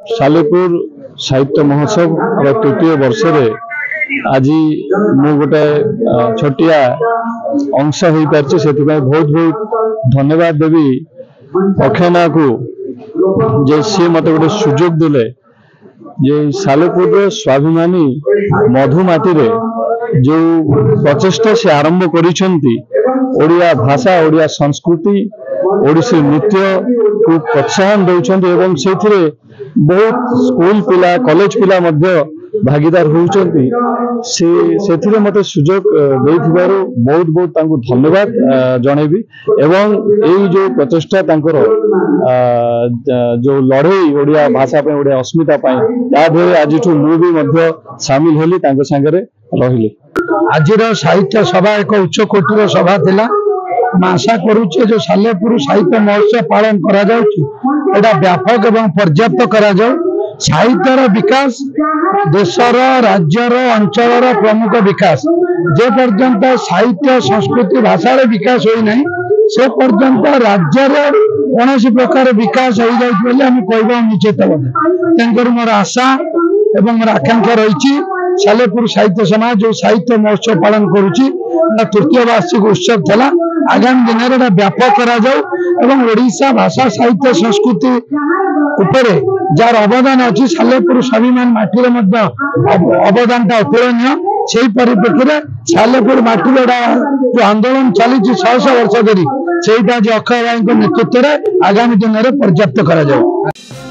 सालेपुर साहित्य महोत्सव तृतीय वर्ष आज मु गोटे छोटिया अंश हो पार से बहुत बहुत धन्यवाद देवी अक्षयना को जे सी मत गोटे सुजोग देले जे सालेपुर स्वाभिमानी मधुमाटी रे जो प्रचेष्टा से आरंभ करिसेंती ओडिया भाषा ओडिया संस्कृति ओडिसी नृत्य को प्रोत्साहन दौरान एवं से बहुत स्कूल पिला कॉलेज पिला मध्य भागीदार होउचंती से मते सुजोग देथिबारो बहुत बहुत तांको धन्यवाद जणेबी एवं एई जो प्रचेष्टा तांकर जो लड़ई ओडिया भाषा पे ओडिया अस्मिता पाई ता धरे आजिठु मु भी मध्य शामिल हेली तांको संगरे रहिली। आजिर साहित्य सभा एक उच्च कोटिर सभा थिला। आशा करुचे जो सालेपुर साहित्य महोत्सव पालन करा जाउची एटा व्यापक एवं पर्याप्त करा जाउ। साहित्यर विकास देशर राज्यर अंचल प्रमुख विकास जे पर्यंत साहित्य संस्कृति भाषा विकास होई नहीं से पर्यंत राज्य कौन प्रकार विकास हो जाए निश्चित तेणुकर मोर आशा एवं मोर आकांक्षा रही सालेपुर साहित्य समाज जो साहित्य महोत्सव पालन करुच्ची तृतीय वार्षिक उत्सव था आगामी दिन में व्यापक करा एवं ओडिशा भाषा साहित्य संस्कृति उपरे जार अवदान अच्छी सालेपुर स्वाभिमान माटी अवदान अतुलनीय से परिप्रेक्षी में सालेपुर माटी जो आंदोलन चली 600 वर्ष धरी से अक्षय भाई नेतृत्व में आगामी दिन में पर्याप्त करा जाए।